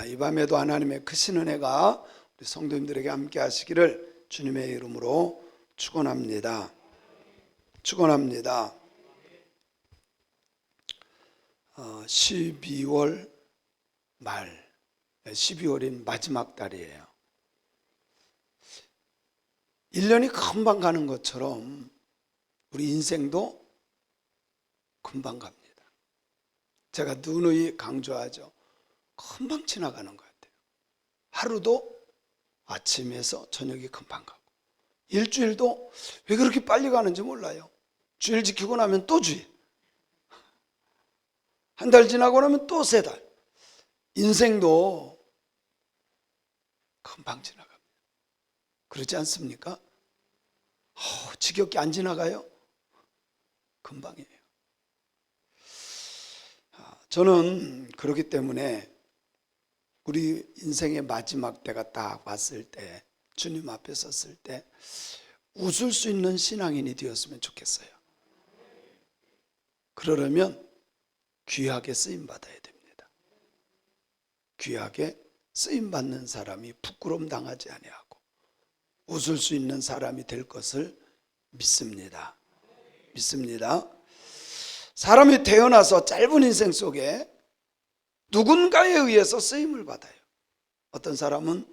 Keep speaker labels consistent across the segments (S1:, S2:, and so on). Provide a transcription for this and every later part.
S1: 이 밤에도 하나님의 크신 은혜가 우리 성도님들에게 함께 하시기를 주님의 이름으로 축원합니다. 축원합니다. 12월 말, 12월인 마지막 달이에요. 1년이 금방 가는 것처럼 우리 인생도 금방 갑니다. 제가 누누이 강조하죠. 금방 지나가는 것 같아요. 하루도 아침에서 저녁이 금방 가고, 일주일도 왜 그렇게 빨리 가는지 몰라요. 주일 지키고 나면 또 주일, 한 달 지나고 나면 또 세 달. 인생도 금방 지나갑니다. 그렇지 않습니까? 지겹게 안 지나가요? 금방이에요. 저는 그렇기 때문에 우리 인생의 마지막 때가 딱 왔을 때, 주님 앞에 섰을 때 웃을 수 있는 신앙인이 되었으면 좋겠어요. 그러려면 귀하게 쓰임받아야 됩니다. 귀하게 쓰임받는 사람이 부끄러움 당하지 아니하고 웃을 수 있는 사람이 될 것을 믿습니다. 믿습니다. 사람이 태어나서 짧은 인생 속에 누군가에 의해서 쓰임을 받아요. 어떤 사람은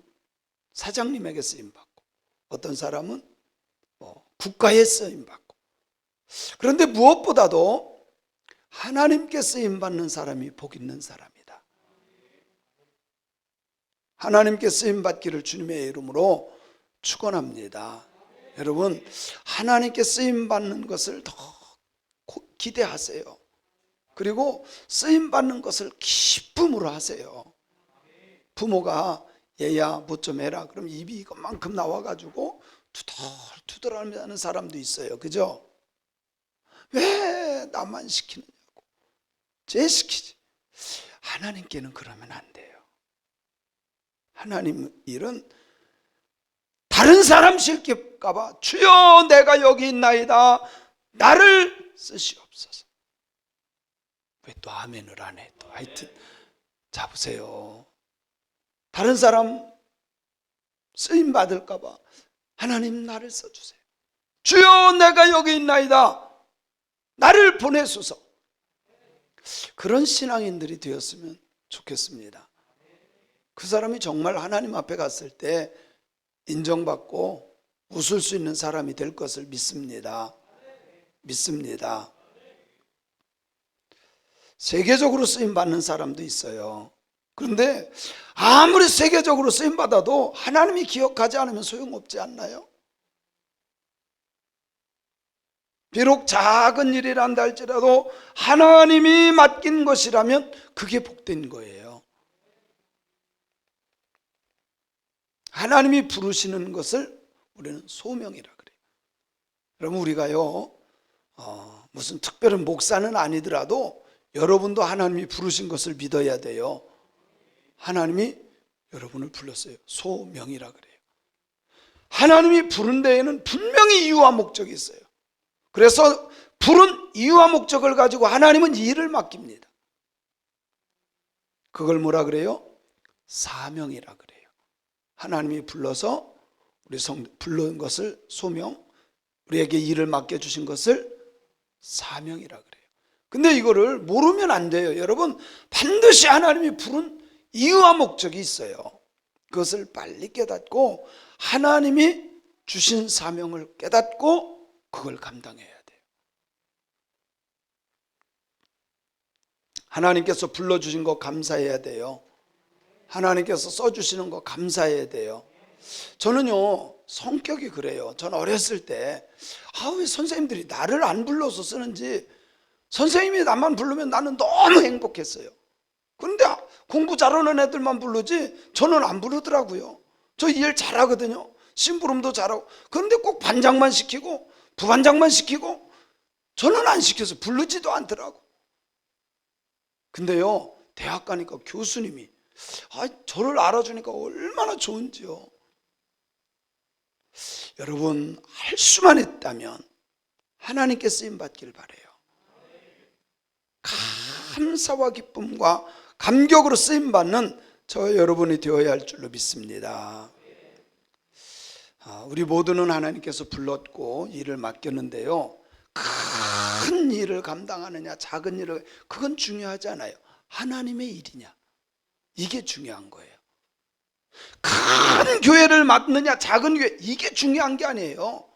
S1: 사장님에게 쓰임받고, 어떤 사람은 국가에 쓰임받고. 그런데 무엇보다도 하나님께 쓰임받는 사람이 복 있는 사람이다. 하나님께 쓰임받기를 주님의 이름으로 축원합니다. 여러분, 하나님께 쓰임받는 것을 더 기대하세요. 그리고 쓰임받는 것을 기쁨으로 하세요. 부모가 얘야 뭐 좀 해라 그럼 입이 이것만큼 나와가지고 투덜투덜하는 사람도 있어요. 그죠? 왜 나만 시키느냐고. 쟤 시키지. 하나님께는 그러면 안 돼요. 하나님 일은 다른 사람 시킬까봐 주여 내가 여기 있나이다 나를 쓰시옵소서. 왜 또 아멘을 안 해? 또 하여튼 잡으세요. 다른 사람 쓰임 받을까봐 하나님 나를 써주세요. 주여 내가 여기 있나이다 나를 보내소서. 그런 신앙인들이 되었으면 좋겠습니다. 그 사람이 정말 하나님 앞에 갔을 때 인정받고 웃을 수 있는 사람이 될 것을 믿습니다. 믿습니다. 세계적으로 쓰임받는 사람도 있어요. 그런데 아무리 세계적으로 쓰임받아도 하나님이 기억하지 않으면 소용없지 않나요? 비록 작은 일이란다 할지라도 하나님이 맡긴 것이라면 그게 복된 거예요. 하나님이 부르시는 것을 우리는 소명이라 그래요. 여러분, 우리가요 무슨 특별한 목사는 아니더라도 여러분도 하나님이 부르신 것을 믿어야 돼요. 하나님이 여러분을 불렀어요. 소명이라 그래요. 하나님이 부른 데에는 분명히 이유와 목적이 있어요. 그래서 부른 이유와 목적을 가지고 하나님은 일을 맡깁니다. 그걸 뭐라 그래요? 사명이라 그래요. 하나님이 불러서 우리 부른 것을 소명, 우리에게 일을 맡겨주신 것을 사명이라 그래요. 근데 이거를 모르면 안 돼요. 여러분, 반드시 하나님이 부른 이유와 목적이 있어요. 그것을 빨리 깨닫고 하나님이 주신 사명을 깨닫고 그걸 감당해야 돼요. 하나님께서 불러주신 거 감사해야 돼요. 하나님께서 써주시는 거 감사해야 돼요. 저는요 성격이 그래요. 저는 어렸을 때 왜 선생님들이 나를 안 불러서 쓰는지, 선생님이 나만 부르면 나는 너무 행복했어요. 그런데 공부 잘하는 애들만 부르지 저는 안 부르더라고요. 저 일 잘하거든요. 심부름도 잘하고. 그런데 꼭 반장만 시키고 부반장만 시키고 저는 안 시켜서 부르지도 않더라고. 근데요 대학 가니까 교수님이 저를 알아주니까 얼마나 좋은지요. 여러분, 할 수만 있다면 하나님께 쓰임받기를 바라요. 감사와 기쁨과 감격으로 쓰임받는 저 여러분이 되어야 할 줄로 믿습니다. 우리 모두는 하나님께서 불렀고 일을 맡겼는데요, 큰 일을 감당하느냐 작은 일을, 그건 중요하지 않아요. 하나님의 일이냐, 이게 중요한 거예요. 큰 교회를 맡느냐 작은 교회, 이게 중요한 게 아니에요.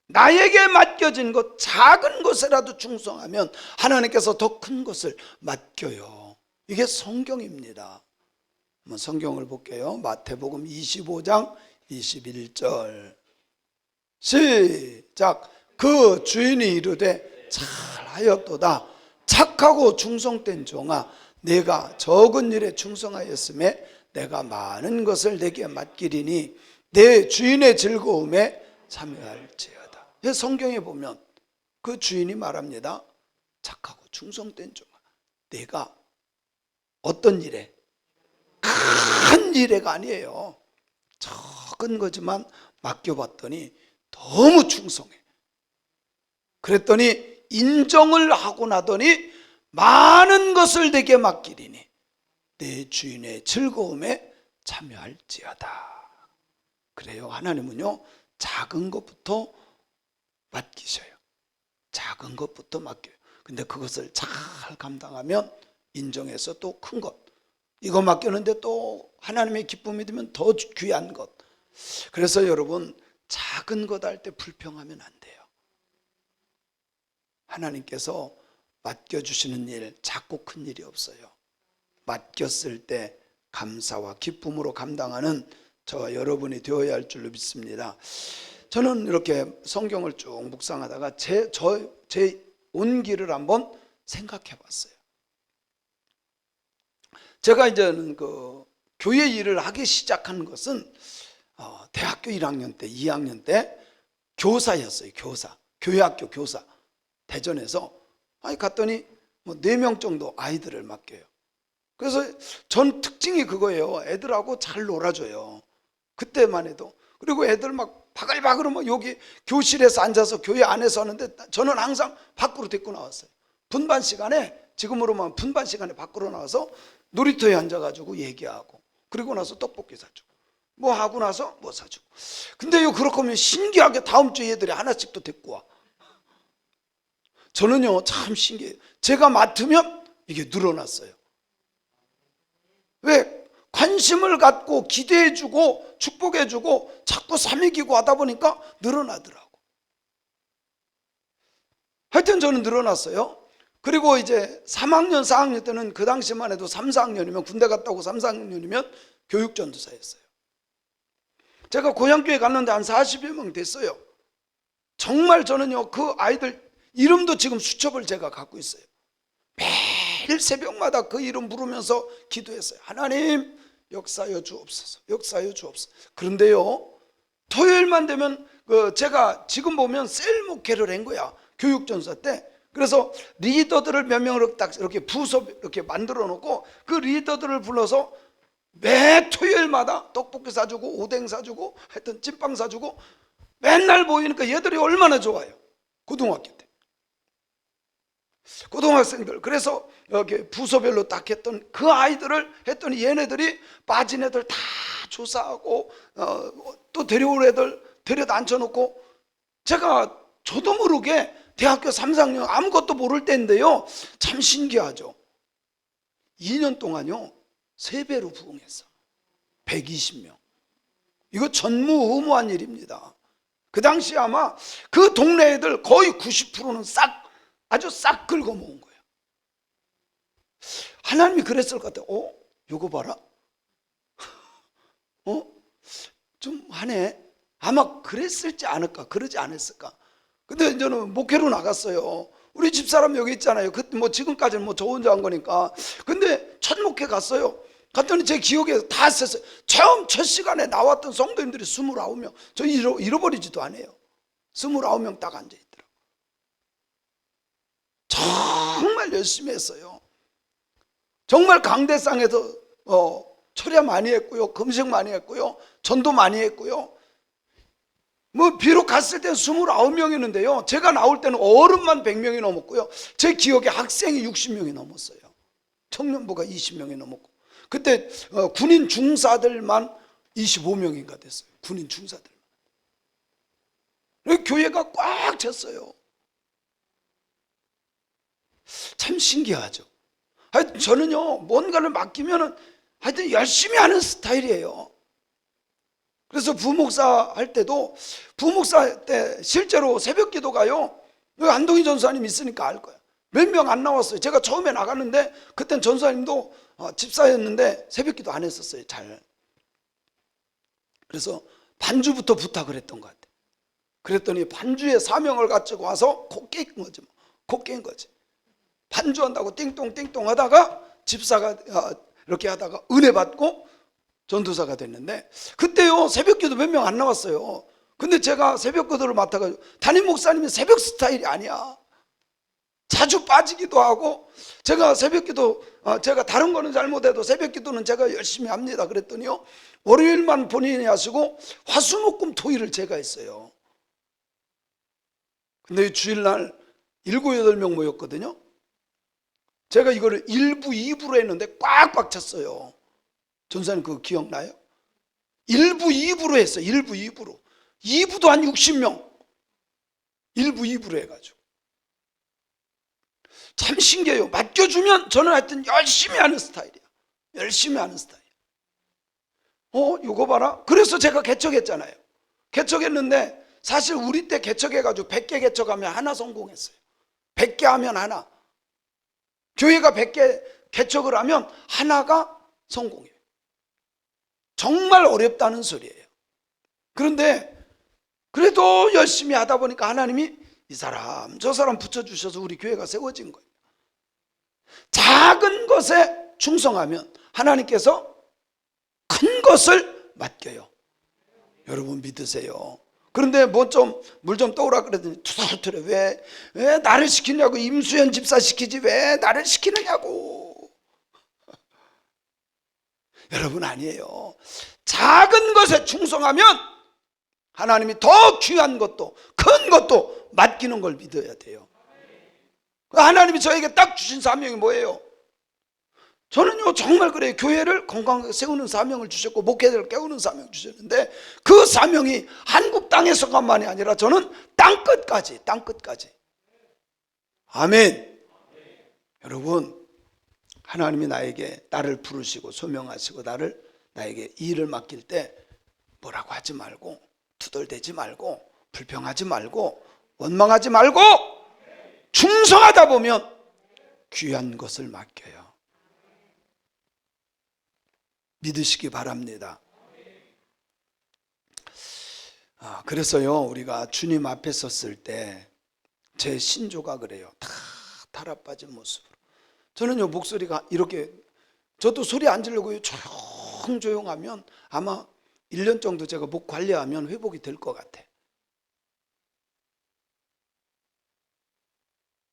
S1: 나에게 맡겨진 것, 작은 것이라도 충성하면 하나님께서 더 큰 것을 맡겨요. 이게 성경입니다. 한번 성경을 볼게요. 마태복음 25장 21절 시작. 그 주인이 이르되 잘하였도다 착하고 충성된 종아, 내가 적은 일에 충성하였음에 내가 많은 것을 내게 맡기리니 내 주인의 즐거움에 참여할지어다. 성경에 보면 그 주인이 말합니다. 착하고 충성된 종아, 내가 어떤 일에, 큰 일에가 아니에요. 작은 거지만 맡겨봤더니 너무 충성해. 그랬더니 인정을 하고 나더니 많은 것을 내게 맡기리니 내 주인의 즐거움에 참여할지어다. 그래요. 하나님은요, 작은 것부터 맡기셔요. 작은 것부터 맡겨요. 근데 그것을 잘 감당하면 인정해서 또 큰 것, 이거 맡겼는데 또 하나님의 기쁨이 되면 더 귀한 것. 그래서 여러분, 작은 것 할 때 불평하면 안 돼요. 하나님께서 맡겨주시는 일, 작고 큰 일이 없어요. 맡겼을 때 감사와 기쁨으로 감당하는 저와 여러분이 되어야 할 줄로 믿습니다. 저는 이렇게 성경을 쭉 묵상하다가 제 온 길을 한번 생각해 봤어요. 제가 이제는 그 교회 일을 하기 시작한 것은 대학교 1학년 때, 2학년 때 교사였어요. 교사, 교회학교 교사. 대전에서 갔더니 뭐 4명 정도 아이들을 맡겨요. 그래서 전 특징이 그거예요. 애들하고 잘 놀아줘요. 그때만 해도. 그리고 애들 막 바글바글 막 여기 교실에서 앉아서 교회 안에서 하는데 저는 항상 밖으로 데리고 나왔어요. 분반 시간에, 지금으로만 분반 시간에 밖으로 나와서 놀이터에 앉아가지고 얘기하고, 그리고 나서 떡볶이 사주고, 뭐 하고 나서 뭐 사주고. 근데요, 그렇게 하면 신기하게 다음 주에 애들이 하나씩 또 데리고 와. 저는요, 참 신기해요. 제가 맡으면 이게 늘어났어요. 왜? 관심을 갖고 기대해주고 축복해주고 자꾸 사먹이고 하다 보니까 늘어나더라고. 하여튼 저는 늘어났어요. 그리고 이제 3학년 4학년 때는 그 당시만 해도 3, 4학년이면, 군대 갔다 오고 3, 4학년이면 교육전도사였어요. 제가 고향교회 갔는데 한 40여 명 됐어요. 정말 저는요, 그 아이들 이름도 지금 수첩을 제가 갖고 있어요. 매일 새벽마다 그 이름 부르면서 기도했어요. 하나님 역사여 주옵소서, 역사여 주옵소서. 그런데요, 토요일만 되면 제가 지금 보면 셀 목회를 한 거야, 교육전사 때. 그래서 리더들을 몇 명을 딱 이렇게 부서 이렇게 만들어 놓고 그 리더들을 불러서 매 토요일마다 떡볶이 사주고 오뎅 사주고 하여튼 찐빵 사주고 맨날 모이니까 얘들이 얼마나 좋아요. 고등학교 때 고등학생들. 그래서 여기 부서별로 딱 했던 그 아이들을 했더니 얘네들이 빠진 애들 다 조사하고 또 데려올 애들 데려다 앉혀놓고, 제가 저도 모르게 대학교 3, 4학년 아무것도 모를 때인데요, 참 신기하죠. 2년 동안요 3배로 부흥했어. 120명. 이거 전무후무한 일입니다. 그 당시 아마 그 동네 애들 거의 90%는 아주 싹 긁어 모은 거예요. 하나님이 그랬을 것 같아요. 요거 봐라. 좀 하네. 아마 그랬을지 않을까, 그러지 않았을까. 근데 저는 목회로 나갔어요. 우리 집사람 여기 있잖아요. 뭐 지금까지는 뭐 저 혼자 한 거니까. 근데 첫 목회 갔어요. 갔더니 제 기억에 다 썼어요. 처음 첫 시간에 나왔던 성도님들이 29명. 저 잃어버리지도 않아요. 29명 딱 앉아있더라고요. 정말 열심히 했어요. 정말 강대상에서 철야 많이 했고요, 금식 많이 했고요, 전도 많이 했고요. 뭐 비록 갔을 때는 29명이었는데요 제가 나올 때는 어른만 100명이 넘었고요, 제 기억에 학생이 60명이 넘었어요. 청년부가 20명이 넘었고. 그때 군인 중사들만 25명인가 됐어요. 군인 중사들. 교회가 꽉 찼어요. 참 신기하죠. 하여튼 저는요, 뭔가를 맡기면은 하여튼 열심히 하는 스타일이에요. 그래서 부목사 할 때도, 부목사 때 실제로 새벽 기도 가요. 여기 안동희 전사님 있으니까 알 거야. 몇 명 안 나왔어요. 제가 처음에 나갔는데 그땐 전사님도 집사였는데 새벽 기도 안 했었어요, 잘. 그래서 반주부터 부탁을 했던 것 같아요. 그랬더니 반주에 사명을 가지고 와서 코 깨인 거지. 코 깨인 거지. 반주한다고 띵동 띵동 하다가 집사가 이렇게 하다가 은혜 받고 전도사가 됐는데, 그때요 새벽 기도 몇 명 안 나왔어요. 근데 제가 새벽 기도를 맡아가지고, 담임 목사님이 새벽 스타일이 아니야. 자주 빠지기도 하고, 제가 새벽 기도, 제가 다른 거는 잘못해도 새벽 기도는 제가 열심히 합니다. 그랬더니요, 월요일만 본인이 하시고 화수목금 토일을 제가 했어요. 근데 주일날 7, 8명 모였거든요. 제가 이거를 1부, 2부로 했는데 꽉꽉 찼어요. 전사님 그거 기억나요? 1부, 2부로 했어요. 1부, 2부로. 2부도 한 60명. 1부, 2부로 해가지고. 참 신기해요. 맡겨주면 저는 하여튼 열심히 하는 스타일이야. 열심히 하는 스타일. 이거 봐라. 그래서 제가 개척했잖아요. 개척했는데 사실 우리 때 개척해가지고 100개 개척하면 하나 성공했어요. 100개 하면 하나. 교회가 100개 개척을 하면 하나가 성공해요. 정말 어렵다는 소리예요. 그런데 그래도 열심히 하다 보니까 하나님이 이 사람 저 사람 붙여주셔서 우리 교회가 세워진 거예요. 작은 것에 충성하면 하나님께서 큰 것을 맡겨요. 여러분 믿으세요. 그런데 뭐 좀 물 좀 떠오라 그랬더니 투덜투덜 왜 나를 시키냐고. 임수연 집사 시키지 왜 나를 시키느냐고. 여러분 아니에요. 작은 것에 충성하면 하나님이 더 귀한 것도 큰 것도 맡기는 걸 믿어야 돼요. 하나님이 저에게 딱 주신 사명이 뭐예요? 저는요 정말 그래요. 교회를 건강하게 세우는 사명을 주셨고 목회자를 깨우는 사명을 주셨는데, 그 사명이 한국 땅에서만이 아니라 저는 땅끝까지. 아멘. 여러분, 하나님이 나를 부르시고 소명하시고 나에게 일을 맡길 때 뭐라고 하지 말고, 투덜대지 말고, 불평하지 말고, 원망하지 말고 충성하다 보면 귀한 것을 맡겨요. 믿으시기 바랍니다. 그래서요 우리가 주님 앞에 섰을 때 제 신조가 그래요. 다 달아빠진 모습으로. 저는요 목소리가 이렇게, 저도 소리 안 지르고 조용하면 아마 1년 정도 제가 목 관리하면 회복이 될 것 같아.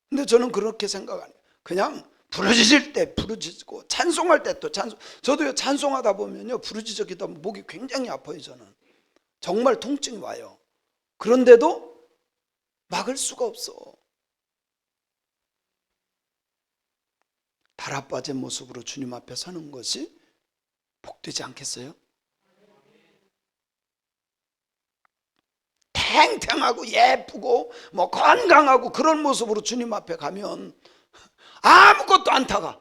S1: 근데 저는 그렇게 생각 안 해요. 그냥 부르짖을 때 부르짖고 찬송할 때 또 찬송. 저도요 찬송하다 보면요 부르짖기도 하면 목이 굉장히 아파요. 저는 정말 통증이 와요. 그런데도 막을 수가 없어. 달아빠진 모습으로 주님 앞에 서는 것이 복되지 않겠어요? 탱탱하고 예쁘고 뭐 건강하고 그런 모습으로 주님 앞에 가면 아무것도 안 타가.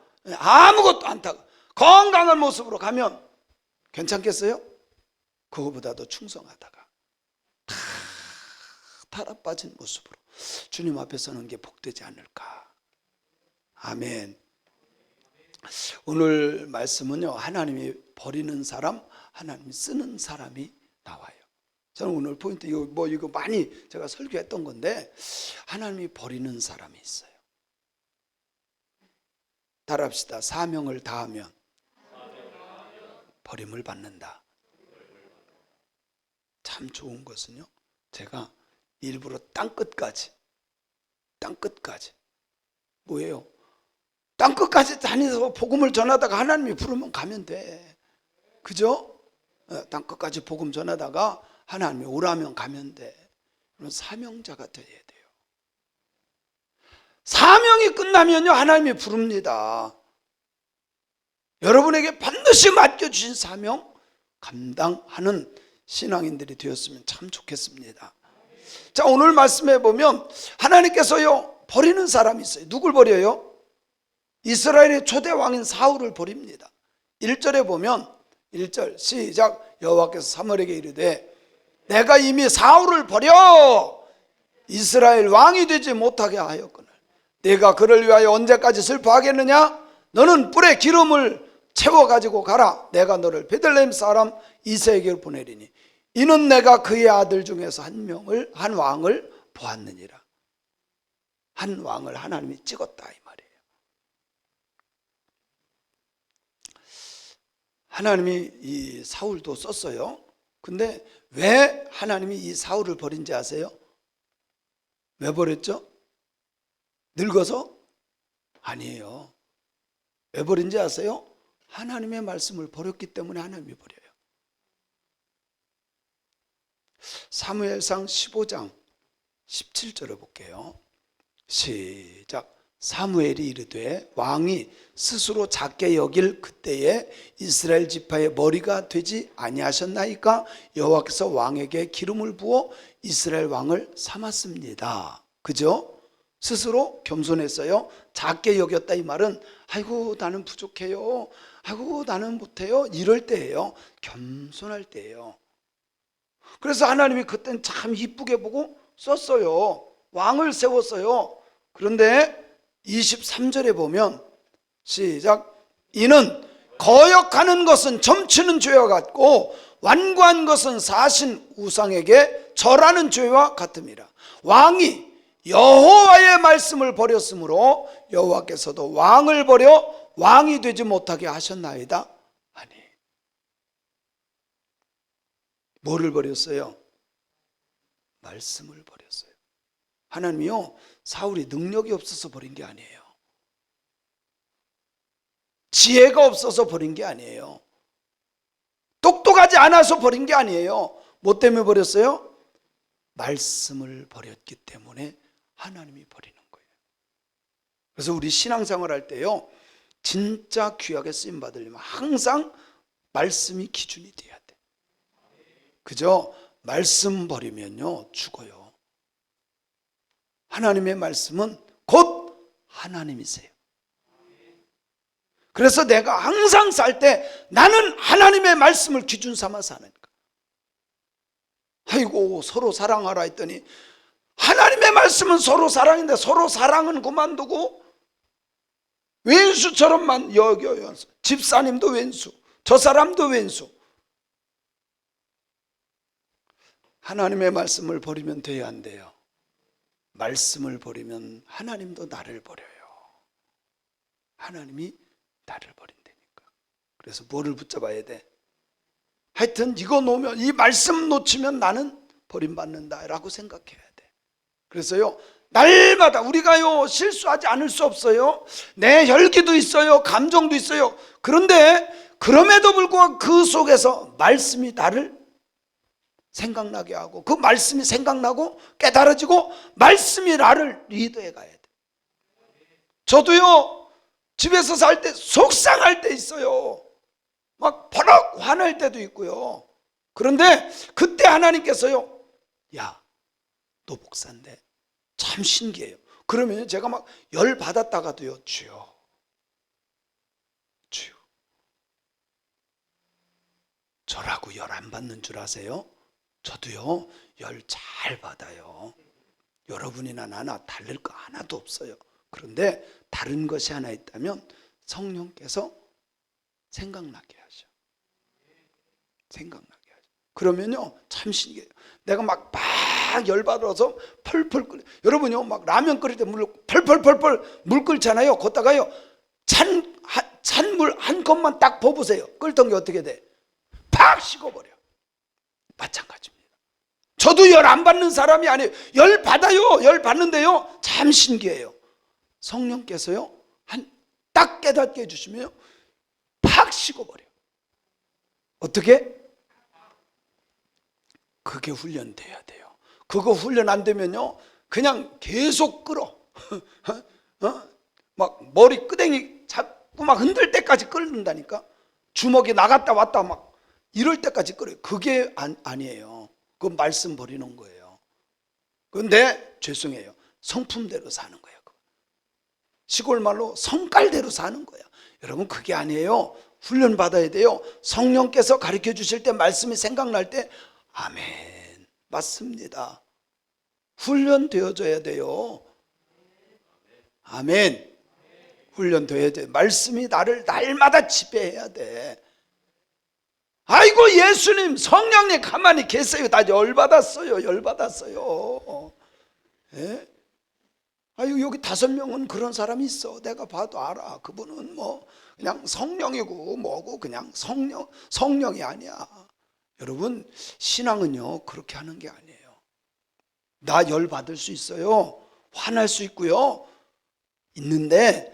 S1: 건강한 모습으로 가면 괜찮겠어요? 그거보다도 충성하다가 다 달아빠진 모습으로 주님 앞에 서는 게 복되지 않을까. 아멘. 오늘 말씀은요 하나님이 버리는 사람, 하나님이 쓰는 사람이 나와요. 저는 오늘 포인트 이거 많이 제가 설교했던 건데, 하나님이 버리는 사람이 있어요. 따라합시다. 사명을 다하면 버림을 받는다. 참 좋은 것은요, 제가 일부러 땅끝까지 뭐예요? 땅끝까지 다니서 복음을 전하다가 하나님이 부르면 가면 돼. 그죠? 땅끝까지 복음 전하다가 하나님이 오라면 가면 돼. 그런 사명자가 되어야 돼요. 사명이 끝나면요 하나님이 부릅니다. 여러분에게 반드시 맡겨주신 사명 감당하는 신앙인들이 되었으면 참 좋겠습니다. 자, 오늘 말씀해 보면 하나님께서요 버리는 사람이 있어요. 누굴 버려요? 이스라엘의 초대 왕인 사울을 버립니다. 1절에 보면 1절 시작. 여호와께서 사무엘에게 이르되 내가 이미 사울을 버려 이스라엘 왕이 되지 못하게 하였거늘 내가 그를 위하여 언제까지 슬퍼하겠느냐? 너는 뿔에 기름을 채워가지고 가라. 내가 너를 베들레헴 사람 이새에게 보내리니 이는 내가 그의 아들 중에서 한 왕을 보았느니라. 한 왕을 하나님이 찍었다 이 말이에요. 하나님이 이 사울도 썼어요. 근데 왜 하나님이 이 사울을 버린지 아세요? 왜 버렸죠? 늙어서? 아니에요. 왜 버린지 아세요? 하나님의 말씀을 버렸기 때문에 하나님이 버려요. 사무엘상 15장 17절을 볼게요. 시작. 사무엘이 이르되 왕이 스스로 작게 여길 그때에 이스라엘 지파의 머리가 되지 아니하셨나이까? 여호와께서 왕에게 기름을 부어 이스라엘 왕을 삼았습니다. 그죠? 스스로 겸손했어요. 작게 여겼다 이 말은 아이고 나는 부족해요, 아이고 나는 못해요 이럴 때예요. 겸손할 때예요. 그래서 하나님이 그때는 참 이쁘게 보고 썼어요. 왕을 세웠어요. 그런데 23절에 보면 시작. 이는 거역하는 것은 점치는 죄와 같고 완고한 것은 사신 우상에게 절하는 죄와 같음이라. 왕이 여호와의 말씀을 버렸으므로 여호와께서도 왕을 버려 왕이 되지 못하게 하셨나이다. 아니, 뭐를 버렸어요? 말씀을 버렸어요. 하나님이요 사울이 능력이 없어서 버린 게 아니에요. 지혜가 없어서 버린 게 아니에요. 똑똑하지 않아서 버린 게 아니에요. 뭐 때문에 버렸어요? 말씀을 버렸기 때문에 하나님이 버리는 거예요. 그래서 우리 신앙생활 할 때요 진짜 귀하게 쓰임 받으려면 항상 말씀이 기준이 돼야 돼. 그죠? 말씀 버리면요 죽어요. 하나님의 말씀은 곧 하나님이세요. 그래서 내가 항상 살 때 나는 하나님의 말씀을 기준 삼아 사는 거야. 아이고 서로 사랑하라 했더니 하나님의 말씀은 서로 사랑인데 서로 사랑은 그만두고 왼수처럼만 여겨요. 집사님도 왼수, 저 사람도 왼수. 하나님의 말씀을 버리면 돼야 안 돼요? 말씀을 버리면 하나님도 나를 버려요. 하나님이 나를 버린다니까. 그래서 뭐를 붙잡아야 돼? 하여튼 이거 놓으면, 이 말씀 놓치면 나는 버림받는다 라고 생각해야 돼. 그래서요 날마다 우리가요 실수하지 않을 수 없어요. 내 혈기도 있어요, 감정도 있어요. 그런데 그럼에도 불구하고 그 속에서 말씀이 나를 생각나게 하고, 그 말씀이 생각나고 깨달아지고 말씀이 나를 리드해 가야 돼. 저도요 집에서 살 때 속상할 때 있어요. 막 버럭 화날 때도 있고요. 그런데 그때 하나님께서요, 야, 너 목사인데 참 신기해요. 그러면 제가 막 열 받았다가도요, 주여 저라고 열 안 받는 줄 아세요? 저도요 열 잘 받아요. 여러분이나 나나 다를 거 하나도 없어요. 그런데 다른 것이 하나 있다면 성령께서 생각나게 하셔. 생각나게 하셔. 그러면요 참 신기해요. 내가 막 열받아서 펄펄 끓여. 여러분요 막 라면 끓일 때 물 펄펄펄펄 물 끓잖아요. 걷다가요 찬물 한 컵만 딱 부으세요. 끓던 게 어떻게 돼? 팍 식어버려. 마찬가지입니다. 저도 열 안 받는 사람이 아니에요. 열 받아요. 열 받는데요 참 신기해요. 성령께서요 딱 깨닫게 해주시면 팍 식어버려요. 어떻게? 그게 훈련돼야 돼요. 그거 훈련 안 되면요 그냥 계속 끌어. 막 머리 끄댕이 막 흔들 때까지 끓는다니까. 주먹이 나갔다 왔다 막 이럴 때까지 끓여요. 그게 아니에요. 그 말씀 버리는 거예요. 그런데 죄송해요. 성품대로 사는 거예요. 시골 말로 성깔대로 사는 거야. 여러분 그게 아니에요. 훈련 받아야 돼요. 성령께서 가르쳐 주실 때 말씀이 생각날 때 아멘 맞습니다. 훈련되어져야 돼요. 아멘. 훈련되어야 돼. 말씀이 나를 날마다 지배해야 돼. 아이고 예수님 성령님 가만히 계세요. 나 열받았어요. 열받았어요. 예? 아유 여기 5명은 그런 사람이 있어. 내가 봐도 알아. 그분은 뭐 그냥 성령이고 뭐고 그냥 성령이 아니야. 여러분 신앙은요 그렇게 하는 게 아니에요. 나 열받을 수 있어요. 화날 수 있고요. 있는데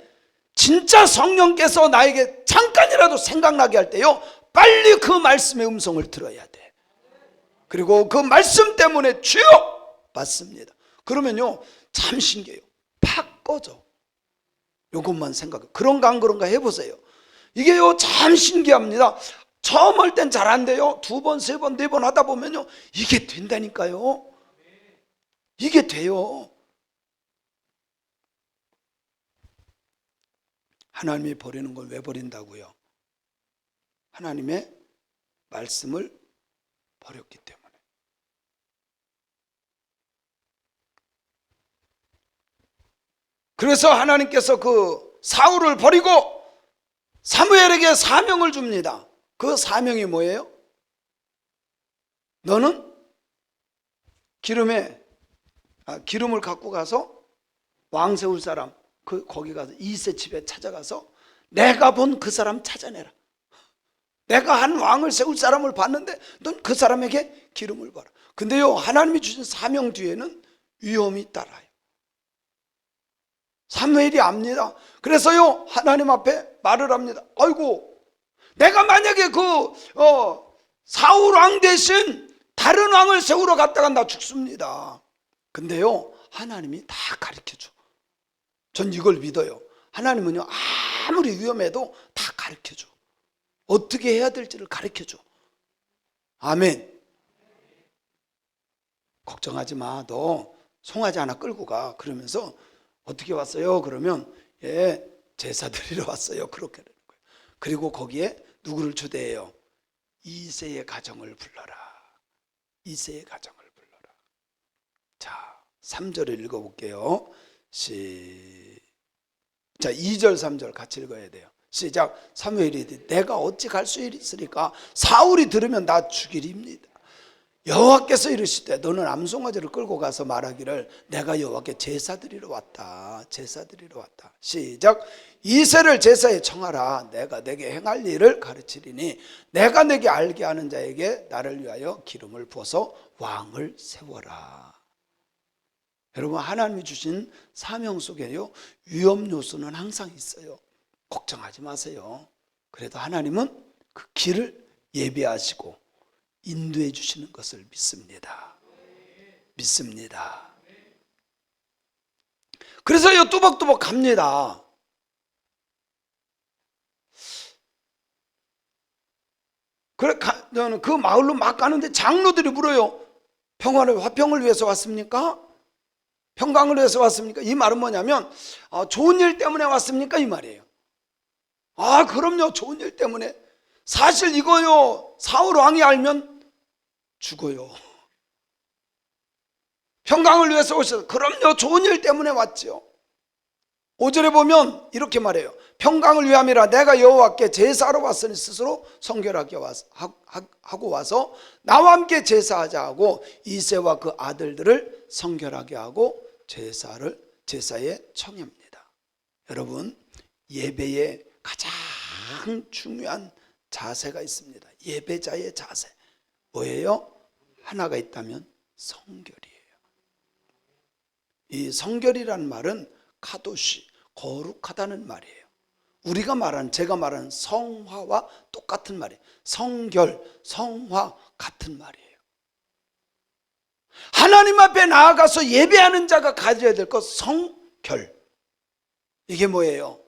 S1: 진짜 성령께서 나에게 잠깐이라도 생각나게 할 때요 빨리 그 말씀의 음성을 들어야 돼. 그리고 그 말씀 때문에 주여 받습니다. 그러면요 참 신기해요. 팍 꺼져. 요것만 생각해. 그런가 안 그런가 해보세요. 이게요 참 신기합니다. 처음 할 땐 잘 안 돼요. 2번, 3번, 4번 하다 보면요 이게 된다니까요. 이게 돼요. 하나님이 버리는 걸 왜 버린다고요? 하나님의 말씀을 버렸기 때문에. 그래서 하나님께서 그 사울을 버리고 사무엘에게 사명을 줍니다. 그 사명이 뭐예요? 너는 기름을 갖고 가서 왕 세울 사람 거기 가서 이세 집에 찾아가서 내가 본 그 사람 찾아내라. 내가 한 왕을 세울 사람을 봤는데 넌 그 사람에게 기름을 부어라. 근데요 하나님이 주신 사명 뒤에는 위험이 따라요. 사무엘이 압니다. 그래서요 하나님 앞에 말을 합니다. 아이고 내가 만약에 사울 왕 대신 다른 왕을 세우러 갔다가 나 죽습니다. 근데요 하나님이 다 가르쳐줘. 전 이걸 믿어요. 하나님은요 아무리 위험해도 다 가르쳐줘. 어떻게 해야 될지를 가르쳐줘. 아멘. 걱정하지 마. 너 송아지 하나 끌고 가. 그러면서 어떻게 왔어요? 그러면 예 제사 드리러 왔어요. 그렇게 되는 거예요. 그리고 거기에 누구를 초대해요? 이새의 가정을 불러라. 이새의 가정을 불러라. 자 3절을 읽어볼게요. 자 2절 3절 같이 읽어야 돼요. 시작. 사무엘이 내가 어찌 갈 수 있으리까? 사울이 들으면 나 죽이리입니다. 여호와께서 이르시되 너는 암송아지를 끌고 가서 말하기를 내가 여호와께 제사 드리러 왔다. 제사 드리러 왔다. 시작. 이새를 제사에 청하라. 내가 내게 행할 일을 가르치리니 내가 내게 알게 하는 자에게 나를 위하여 기름을 부어서 왕을 세워라. 여러분 하나님이 주신 사명 속에요 위험 요소는 항상 있어요. 걱정하지 마세요. 그래도 하나님은 그 길을 예비하시고 인도해 주시는 것을 믿습니다. 믿습니다. 그래서요 뚜벅뚜벅 갑니다. 그래 저는 그 마을로 막 가는데 장로들이 물어요. 화평을 위해서 왔습니까? 평강을 위해서 왔습니까? 이 말은 뭐냐면 좋은 일 때문에 왔습니까? 이 말이에요. 그럼요. 좋은 일 때문에. 사실 이거요 사울 왕이 알면 죽어요. 평강을 위해서 오셔서 그럼요. 좋은 일 때문에 왔죠. 5절에 보면 이렇게 말해요. 평강을 위함이라 내가 여호와께 제사하러 왔으니 스스로 성결하게 하고 와서 나와 함께 제사하자 하고 이새와 그 아들들을 성결하게 하고 제사에 청합니다. 여러분 예배에 가장 중요한 자세가 있습니다. 예배자의 자세 뭐예요? 하나가 있다면 성결이에요. 이 성결이라는 말은 카도시 거룩하다는 말이에요. 제가 말하는 성화와 똑같은 말이에요. 성결, 성화 같은 말이에요. 하나님 앞에 나아가서 예배하는 자가 가져야 될 것 성결. 이게 뭐예요?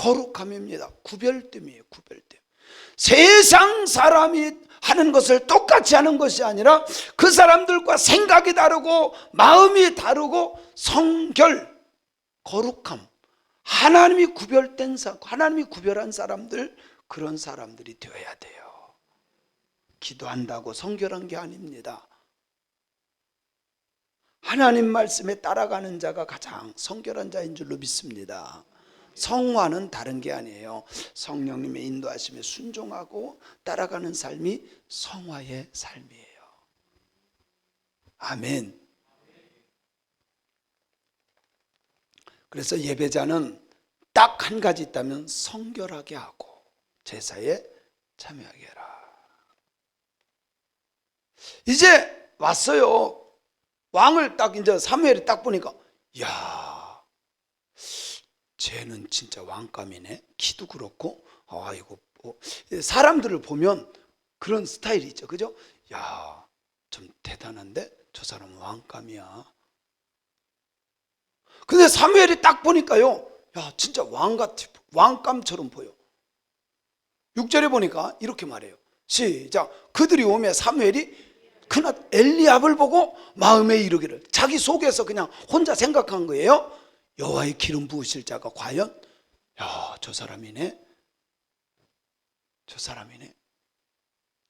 S1: 거룩함입니다. 구별됨이에요. 구별됨. 세상 사람이 하는 것을 똑같이 하는 것이 아니라 그 사람들과 생각이 다르고 마음이 다르고 성결, 거룩함, 하나님이 구별된 하나님이 구별한 사람들, 그런 사람들이 되어야 돼요. 기도한다고 성결한 게 아닙니다. 하나님 말씀에 따라가는 자가 가장 성결한 자인 줄로 믿습니다. 성화는 다른 게 아니에요. 성령님의 인도하심에 순종하고 따라가는 삶이 성화의 삶이에요. 아멘. 그래서 예배자는 딱 한 가지 있다면 성결하게 하고 제사에 참여하게 해라. 이제 왔어요. 왕을 딱 이제 사무엘이 딱 보니까, 야, 쟤는 진짜 왕감이네. 키도 그렇고, 이거 사람들을 보면 그런 스타일이 있죠, 그죠? 야, 좀 대단한데 저 사람은 왕감이야. 근데 사무엘이 딱 보니까요, 야, 진짜 왕감처럼 보여. 6절에 보니까 이렇게 말해요. 시작. 그들이 오매 사무엘이 그날 엘리압을 보고 마음에 이르기를, 자기 속에서 그냥 혼자 생각한 거예요. 여호와의 기름 부으실 자가 과연, 야, 저 사람이네. 저 사람이네.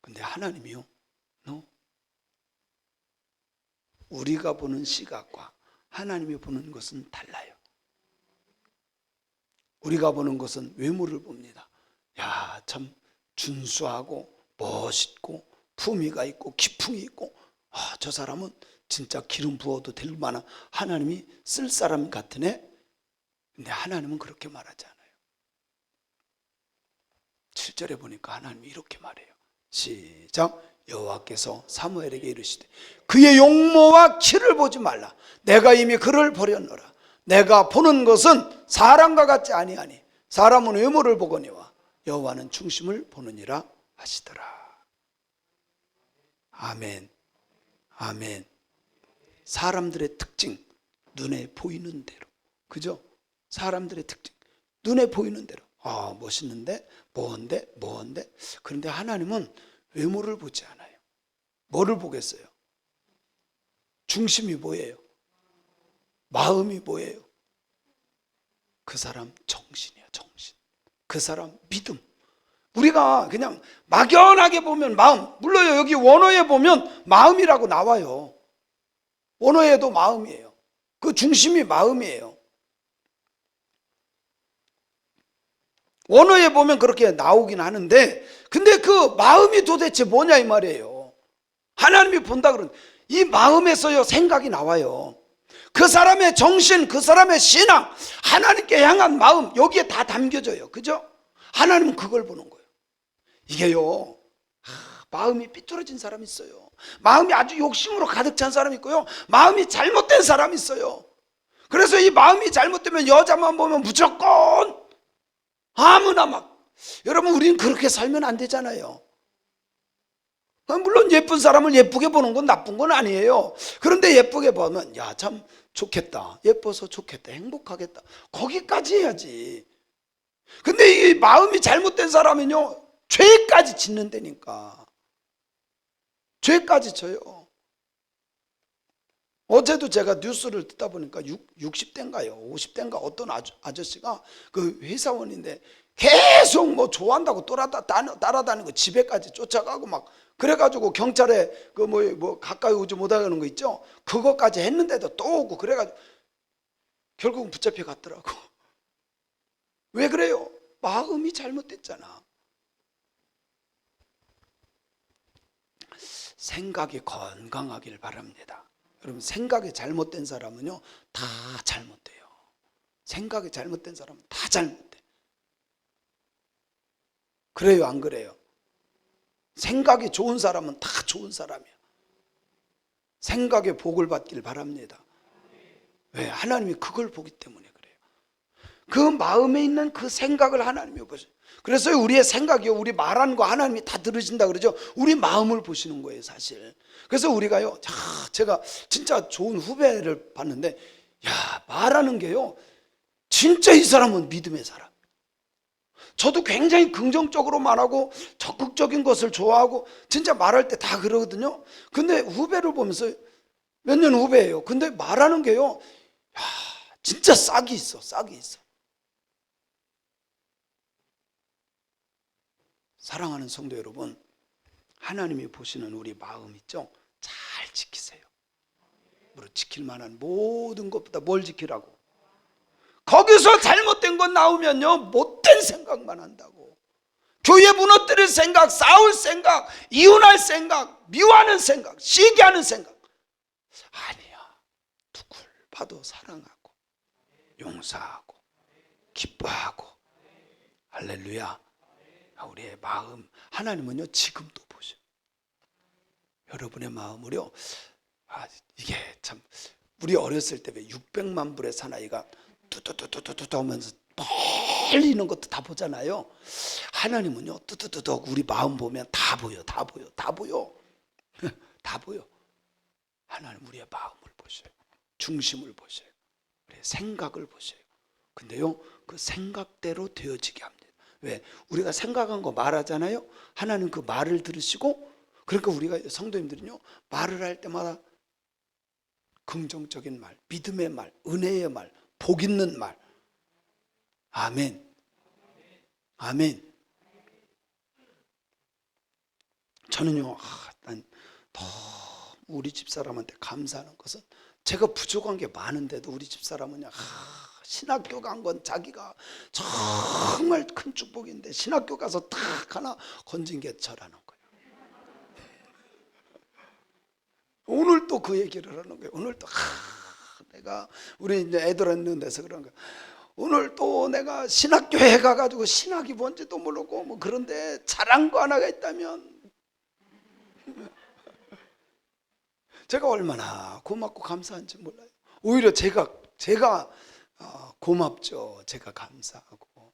S1: 근데 하나님이요, 너 우리가 보는 시각과 하나님이 보는 것은 달라요. 우리가 보는 것은 외모를 봅니다. 야, 참 준수하고 멋있고 품위가 있고 기풍이 있고, 저 사람은 진짜 기름 부어도 될 만한, 하나님이 쓸 사람 같으네. 근데 하나님은 그렇게 말하지 않아요. 7절에 보니까 하나님이 이렇게 말해요. 시작. 여호와께서 사무엘에게 이르시되 그의 용모와 키를 보지 말라. 내가 이미 그를 버렸노라. 내가 보는 것은 사람과 같지 아니하니 사람은 외모를 보거니와 여호와는 중심을 보느니라 하시더라. 아멘. 아멘. 사람들의 특징, 눈에 보이는 대로, 그죠? 사람들의 특징, 눈에 보이는 대로. 멋있는데, 뭔데. 그런데 하나님은 외모를 보지 않아요. 뭐를 보겠어요? 중심이 뭐예요? 마음이 뭐예요? 그 사람 정신이야, 정신. 그 사람 믿음. 우리가 그냥 막연하게 보면 마음, 물론 여기 원어에 보면 마음이라고 나와요. 원어에도 마음이에요. 그 중심이 마음이에요. 원어에 보면 그렇게 나오긴 하는데, 근데 그 마음이 도대체 뭐냐 이 말이에요. 하나님이 본다 그러는 이 마음에서요 생각이 나와요. 그 사람의 정신, 그 사람의 신앙, 하나님께 향한 마음, 여기에 다 담겨져요. 그죠? 하나님은 그걸 보는 거예요. 이게요, 마음이 삐뚤어진 사람이 있어요. 마음이 아주 욕심으로 가득 찬 사람이 있고요, 마음이 잘못된 사람이 있어요. 그래서 이 마음이 잘못되면 여자만 보면 무조건 아무나 막, 여러분 우리는 그렇게 살면 안 되잖아요. 물론 예쁜 사람을 예쁘게 보는 건 나쁜 건 아니에요. 그런데 예쁘게 보면, 야, 참 좋겠다, 예뻐서 좋겠다, 행복하겠다, 거기까지 해야지. 근데 이 마음이 잘못된 사람은요 죄까지 짓는다니까. 죄까지 져요. 어제도 제가 뉴스를 듣다 보니까 60대인가요 50대인가 어떤 아저씨가 그 회사원인데 계속 뭐 좋아한다고 따라다니고 집에까지 쫓아가고 막 그래가지고 경찰에 그 뭐 가까이 오지 못하는 거 있죠, 그거까지 했는데도 또 오고 그래가지고 결국은 붙잡혀 갔더라고. 왜 그래요? 마음이 잘못됐잖아. 생각이 건강하길 바랍니다. 여러분, 생각이 잘못된 사람은요 다 잘못돼요. 생각이 잘못된 사람은 다 잘못돼. 그래요, 안 그래요? 생각이 좋은 사람은 다 좋은 사람이야. 생각의 복을 받길 바랍니다. 왜? 하나님이 그걸 보기 때문에 그래요. 그 마음에 있는 그 생각을 하나님이 보세요. 그래서 우리의 생각이요, 우리 말하는 거 하나님이 다 들으신다 그러죠. 우리 마음을 보시는 거예요, 사실. 그래서 우리가요, 제가 진짜 좋은 후배를 봤는데, 야, 말하는 게요, 진짜 이 사람은 믿음의 사람. 저도 굉장히 긍정적으로 말하고 적극적인 것을 좋아하고 진짜 말할 때 다 그러거든요. 근데 후배를 보면서 몇 년 후배예요. 근데 말하는 게요, 야, 진짜 싹이 있어, 싹이 있어. 사랑하는 성도 여러분, 하나님이 보시는 우리 마음 있죠? 잘 지키세요. 지킬 만한 모든 것보다 뭘 지키라고? 거기서 잘못된 건 나오면요, 못된 생각만 한다고. 교회 무너뜨릴 생각, 싸울 생각, 이혼할 생각, 미워하는 생각, 시기하는 생각. 아니야. 누굴 봐도 사랑하고 용서하고 기뻐하고. 할렐루야. 우리의 마음, 하나님은요 지금도 보셔. 여러분의 마음을요, 이게 참, 우리 어렸을 때 왜 600만 불의 사나이가 뚜뚜뚜뚜뚜뚜 하면서 멀리 있는 것도 다 보잖아요. 하나님은요 뚜뚜뚜뚜 우리 마음 보면 다 보여, 다 보여, 다 보여. 다 보여. 하나님 우리의 마음을 보셔요. 중심을 보셔요. 우리의 생각을 보셔요. 근데요 그 생각대로 되어지게 합니다. 왜? 우리가 생각한 거 말하잖아요. 하나님 그 말을 들으시고, 그러니까 우리가 성도님들은요 말을 할 때마다 긍정적인 말, 믿음의 말, 은혜의 말, 복 있는 말. 아멘. 아멘. 저는요, 난 더 우리 집사람한테 감사하는 것은, 제가 부족한 게 많은데도 우리 집사람은요, 신학교 간 건 자기가 정말 큰 축복인데 신학교 가서 딱 하나 건진 게 저라는 거예요. 오늘 또 그 얘기를 하는 거예요. 오늘 또 내가, 우리 이제 애들 있는 데서 그런 거예요. 오늘 또 내가 신학교에 가가지고 신학이 뭔지도 모르고 뭐 그런데 잘한 거 하나가 있다면, 제가 얼마나 고맙고 감사한지 몰라요. 오히려 제가 고맙죠. 제가 감사하고.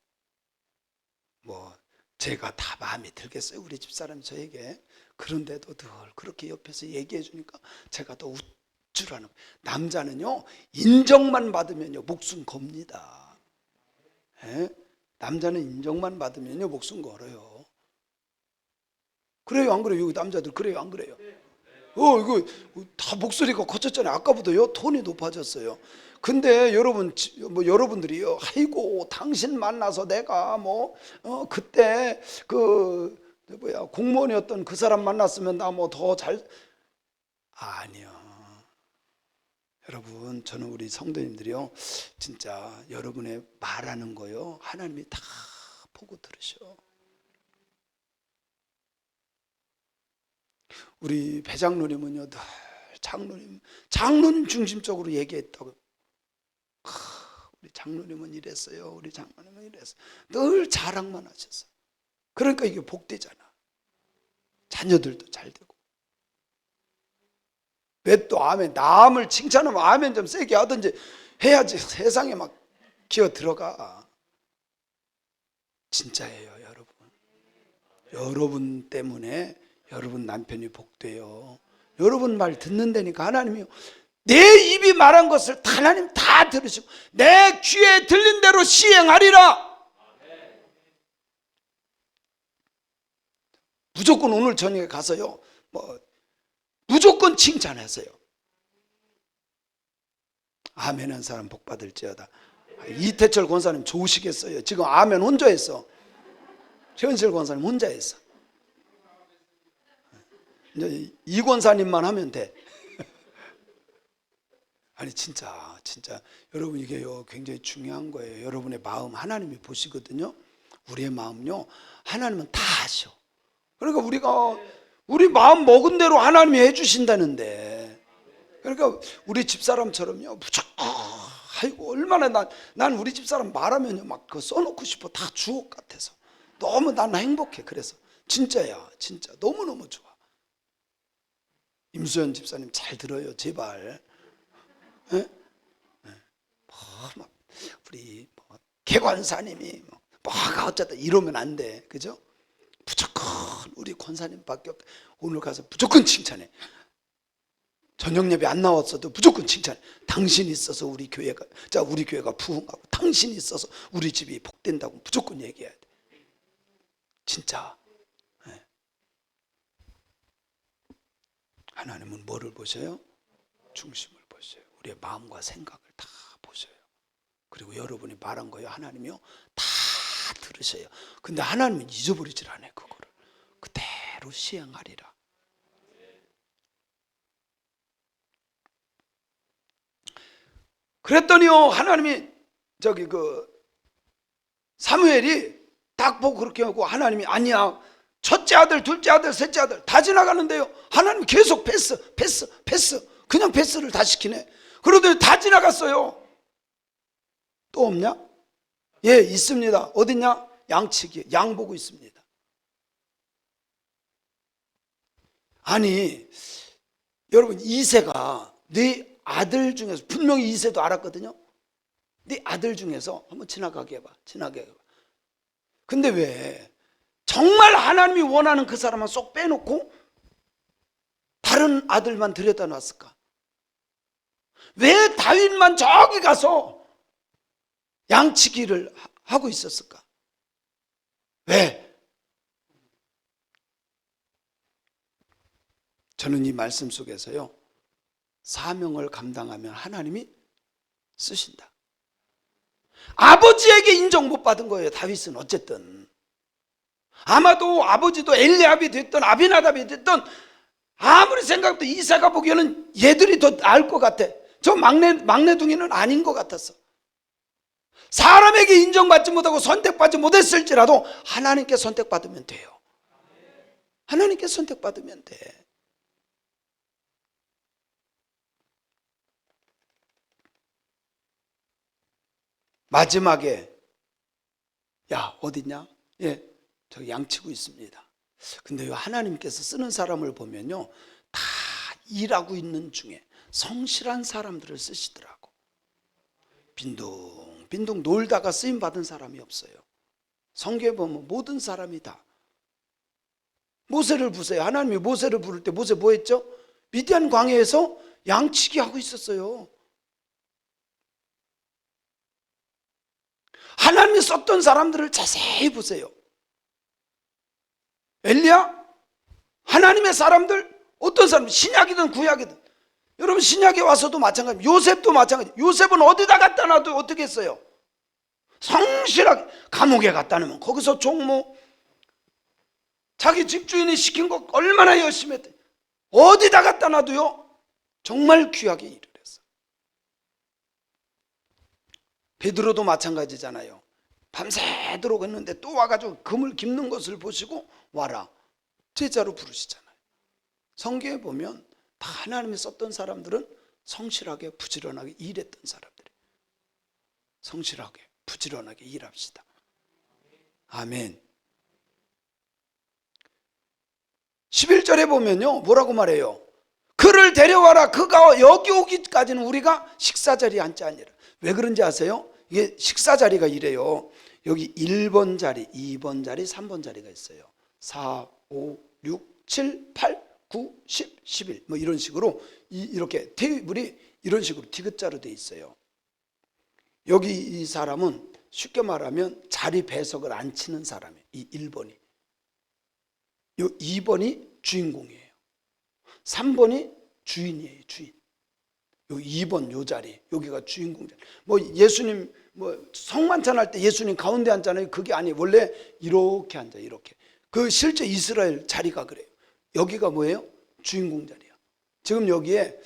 S1: 뭐 제가 다 마음에 들겠어요, 우리 집사람이 저에게. 그런데도 늘 그렇게 옆에서 얘기해 주니까 제가 더 우쭐하는 거예요. 남자는요 인정만 받으면요 목숨 겁니다. 예? 남자는 인정만 받으면요 목숨 걸어요. 그래요 안 그래요? 여기 남자들 그래요 안 그래요? 이거 다 목소리가 커졌잖아요. 아까보다요 톤이 높아졌어요. 근데 여러분들이요, 아이고 당신 만나서 내가 그때 공무원이었던 그 사람 만났으면 나 더 잘. 아니요. 여러분, 저는 우리 성도님들이요 진짜 여러분의 말하는 거요 하나님이 다 보고 들으셔. 우리 배장로님은요 늘 장로님 중심적으로 얘기했다고. 우리 장로님은 이랬어요, 우리 장로님은 이랬어요. 늘 자랑만 하셨어요. 그러니까 이게 복되잖아. 자녀들도 잘 되고. 왜 또 아멘, 남을 칭찬하면 아멘 좀 세게 하든지 해야지 세상에 막 기어 들어가. 진짜예요 여러분. 여러분 때문에 여러분 남편이 복돼요. 여러분 말 듣는다니까. 하나님이요 내 입이 말한 것을 하나님 다 들으시고 내 귀에 들린 대로 시행하리라. 무조건 오늘 저녁에 가서요 무조건 칭찬하세요. 아멘 한 사람 복 받을지어다. 이태철 권사님 좋으시겠어요. 지금 아멘 혼자 했어. 최은실 권사님 혼자 했어. 이제 이 권사님만 하면 돼. 아니 진짜 여러분 이게요 굉장히 중요한 거예요. 여러분의 마음 하나님이 보시거든요. 우리의 마음요 하나님은 다 아셔. 그러니까 우리 마음 먹은 대로 하나님이 해주신다는데, 그러니까 우리 집사람처럼요 무조건 아이고 얼마나 난 우리 집사람 말하면요 막 그거 써놓고 싶어. 다 주옥 같아서 너무 난 행복해. 그래서 진짜야, 진짜 너무너무 좋아. 임수연 집사님 잘 들어요 제발. 네? 우리 개관사님이 뭐가 어쩌다 이러면 안 돼. 그죠? 무조건 우리 권사님밖에 없다. 오늘 가서 무조건 칭찬해. 저녁 예배 안 나왔어도 무조건 칭찬해. 당신이 있어서 우리 교회가 부흥하고, 당신이 있어서 우리 집이 복된다고 무조건 얘기해야 돼. 진짜. 하나님은 뭐를 보셔요? 중심을 보셔요. 우리의 마음과 생각을 다 보셔요. 그리고 여러분이 말한 거요, 하나님이요 다 들으셔요. 근데 하나님은 잊어버리질 않아요. 그거를 그대로 시행하리라. 그랬더니요, 하나님이 사무엘이 딱 보고 그렇게 하고, 하나님이 아니야, 첫째 아들, 둘째 아들, 셋째 아들 다 지나가는데요, 하나님이 계속 패스 그냥 패스를 다 시키네. 그러더니 다 지나갔어요. 또 없냐? 예, 있습니다. 어딨냐? 양치기, 양 보고 있습니다. 아니, 여러분, 이새가 네 아들 중에서, 분명히 이새도 알았거든요. 네 아들 중에서 한번 지나가게 해봐. 근데 왜 정말 하나님이 원하는 그 사람만 쏙 빼놓고 다른 아들만 들여다 놨을까? 왜 다윗만 저기 가서 양치기를 하고 있었을까? 왜? 저는 이 말씀 속에서요, 사명을 감당하면 하나님이 쓰신다. 아버지에게 인정 못 받은 거예요, 다윗은. 어쨌든 아마도 아버지도 엘리압이 됐든 아비나답이 됐든 아무리 생각해도 이사가 보기에는 얘들이 더 나을 것 같아. 저 막내둥이는 아닌 것 같았어. 사람에게 인정받지 못하고 선택받지 못했을지라도 하나님께 선택받으면 돼요. 하나님께 선택받으면 돼. 마지막에, 야, 어딨냐? 예, 저기 양치고 있습니다. 근데 하나님께서 쓰는 사람을 보면요, 다 일하고 있는 중에 성실한 사람들을 쓰시더라고. 빈둥 놀다가 쓰임 받은 사람이 없어요. 성경에 보면 모든 사람이 다. 모세를 보세요. 하나님이 모세를 부를 때 모세 뭐 했죠? 미디안 광야에서 양치기 하고 있었어요. 하나님이 썼던 사람들을 자세히 보세요. 엘리야, 하나님의 사람들, 어떤 사람, 신약이든 구약이든, 여러분 신약에 와서도 마찬가지, 요셉도 마찬가지. 요셉은 어디다 갖다 놔도 어떻게 했어요? 성실하게. 감옥에 갖다 놓으면 거기서 종모, 자기 집주인이 시킨 거 얼마나 열심히 했대. 어디다 갖다 놔도요 정말 귀하게 일을 했어. 베드로도 마찬가지잖아요. 밤새도록 했는데 또 와가지고 금을 깁는 것을 보시고 와라, 제자로 부르시잖아요. 성경에 보면 다 하나님이 썼던 사람들은 성실하게 부지런하게 일했던 사람들이에요. 성실하게 부지런하게 일합시다. 아멘. 11절에 보면요 뭐라고 말해요? 그를 데려와라. 그가 여기 오기까지는 우리가 식사자리에 앉지 아니라. 왜 그런지 아세요? 이게 식사자리가 이래요. 여기 1번 자리, 2번 자리, 3번 자리가 있어요. 4, 5, 6, 7, 8, 9, 10, 11 뭐 이런 식으로 이렇게 테이블이 이런 식으로 디귿자로 돼 있어요. 여기 이 사람은 쉽게 말하면 자리 배석을 안 치는 사람이에요. 이 1번이. 요 2번이 주인공이에요. 3번이 주인이에요. 주인. 요 2번 요 자리, 여기가 주인공 자리. 뭐 예수님 성만찬 할 때 예수님 가운데 앉잖아요. 그게 아니에요. 원래 이렇게 앉아, 이렇게. 그 실제 이스라엘 자리가 그래요. 여기가 뭐예요? 주인공 자리야. 지금 여기에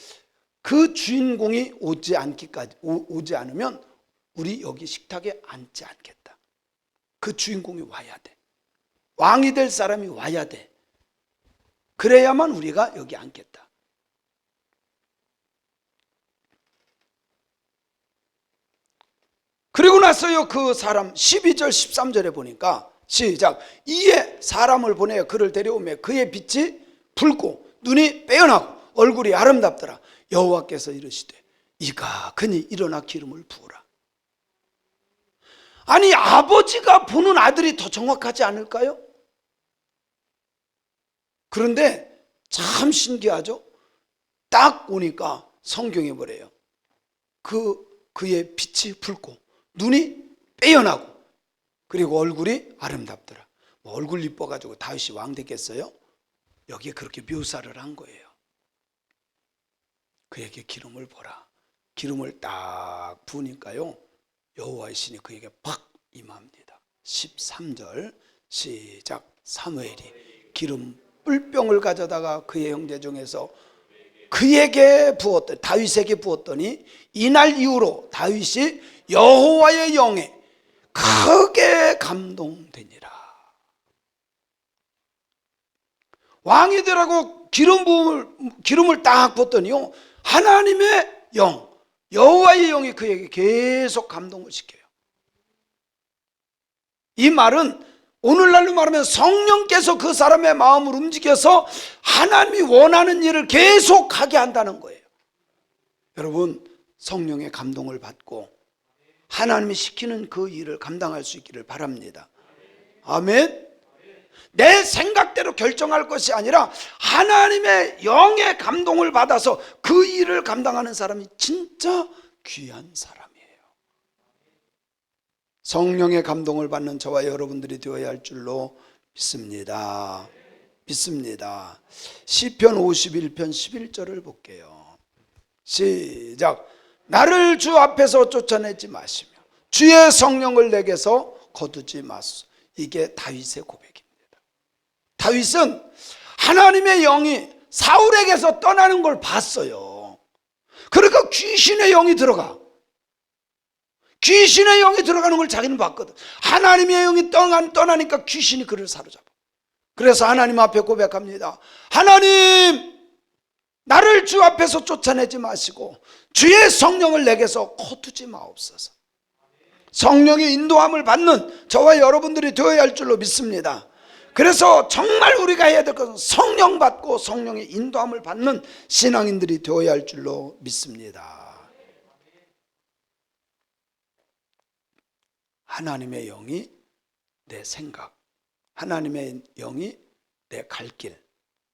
S1: 그 주인공이 오지 않으면 우리 여기 식탁에 앉지 않겠다. 그 주인공이 와야 돼. 왕이 될 사람이 와야 돼. 그래야만 우리가 여기 앉겠다. 그리고 나서요 그 사람 12절 13절에 보니까 시작. 이에 사람을 보내어 그를 데려오며 그의 빛이 붉고 눈이 빼어나고 얼굴이 아름답더라. 여호와께서 이르시되 이가 그니 일어나 기름을 부으라. 아니 아버지가 보는 아들이 더 정확하지 않을까요? 그런데 참 신기하죠. 딱 보니까 성경에 뭐래요? 그의 빛이 붉고 눈이 빼어나고 그리고 얼굴이 아름답더라. 뭐 얼굴 이뻐가지고 다윗이 왕 됐겠어요? 여기에 그렇게 묘사를 한 거예요. 그에게 기름을 보라. 기름을 딱 부으니까요, 여호와의 신이 그에게 팍 임합니다. 13절 시작. 사무엘이 기름 뿔병을 가져다가 그의 형제 중에서 그에게 부었더니, 다윗에게 부었더니 이날 이후로 다윗이 여호와의 영에 크게 감동되니라. 왕이 되라고 기름을 딱 부었더니요, 하나님의 영, 여호와의 영이 그에게 계속 감동을 시켜요. 이 말은 오늘날로 말하면 성령께서 그 사람의 마음을 움직여서 하나님이 원하는 일을 계속하게 한다는 거예요. 여러분, 성령의 감동을 받고 하나님이 시키는 그 일을 감당할 수 있기를 바랍니다. 아멘. 내 생각대로 결정할 것이 아니라 하나님의 영의 감동을 받아서 그 일을 감당하는 사람이 진짜 귀한 사람이에요. 성령의 감동을 받는 저와 여러분들이 되어야 할 줄로 믿습니다. 믿습니다. 시편 51편 11절을 볼게요. 시작. 나를 주 앞에서 쫓아내지 마시며 주의 성령을 내게서 거두지 마소서. 이게 다윗의 고백입니다. 다윗은 하나님의 영이 사울에게서 떠나는 걸 봤어요. 그러니까 귀신의 영이 들어가. 귀신의 영이 들어가는 걸 자기는 봤거든. 하나님의 영이 떠나니까 귀신이 그를 사로잡아. 그래서 하나님 앞에 고백합니다. 하나님, 나를 주 앞에서 쫓아내지 마시고 주의 성령을 내게서 거두지 마옵소서. 성령의 인도함을 받는 저와 여러분들이 되어야 할 줄로 믿습니다. 그래서 정말 우리가 해야 될 것은 성령 받고 성령의 인도함을 받는 신앙인들이 되어야 할 줄로 믿습니다. 하나님의 영이 내 생각, 하나님의 영이 내 갈 길,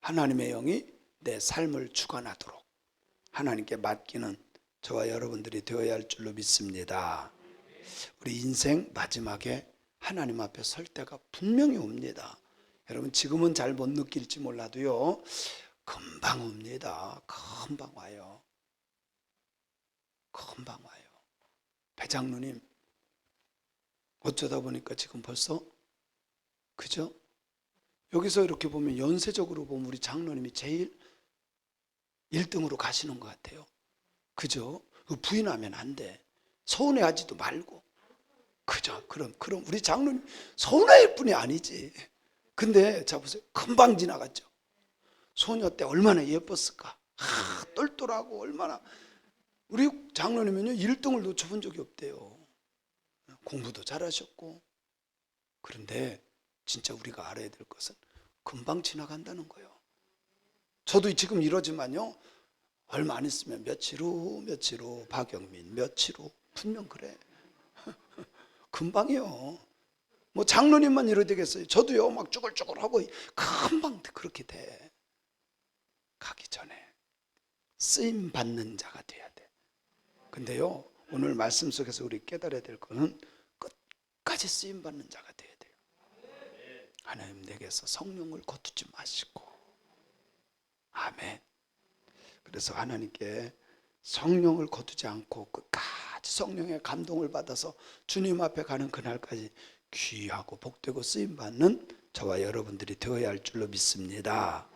S1: 하나님의 영이 내 삶을 주관하도록 하나님께 맡기는 저와 여러분들이 되어야 할 줄로 믿습니다. 우리 인생 마지막에 하나님 앞에 설 때가 분명히 옵니다. 여러분, 지금은 잘 못 느낄지 몰라도요, 금방 옵니다. 금방 와요. 금방 와요. 배장로님, 어쩌다 보니까 지금 벌써, 그죠? 여기서 이렇게 보면 연세적으로 보면 우리 장로님이 제일 1등으로 가시는 것 같아요. 그죠? 부인하면 안 돼. 서운해하지도 말고. 그죠? 그럼 우리 장로님 서운할 뿐이 아니지. 근데 자 보세요. 금방 지나갔죠. 소녀 때 얼마나 예뻤을까. 똘똘하고 얼마나. 우리 장로님은요 1등을 놓쳐본 적이 없대요. 공부도 잘하셨고. 그런데 진짜 우리가 알아야 될 것은 금방 지나간다는 거예요. 저도 지금 이러지만요, 얼마 안 있으면 며칠 후 박영민, 며칠 후 분명 그래. 금방이요. 뭐 장로님만 이러 되겠어요. 저도요 막 쭈글쭈글하고 금방 그렇게 돼. 가기 전에 쓰임 받는 자가 돼야 돼. 근데요, 오늘 말씀 속에서 우리 깨달아야 될 거는 끝까지 쓰임 받는 자가 돼야 돼요. 하나님 내게서 성령을 거두지 마시고. 아멘. 그래서 하나님께 성령을 거두지 않고 끝까지 성령의 감동을 받아서 주님 앞에 가는 그날까지 귀하고 복되고 쓰임받는 저와 여러분들이 되어야 할 줄로 믿습니다.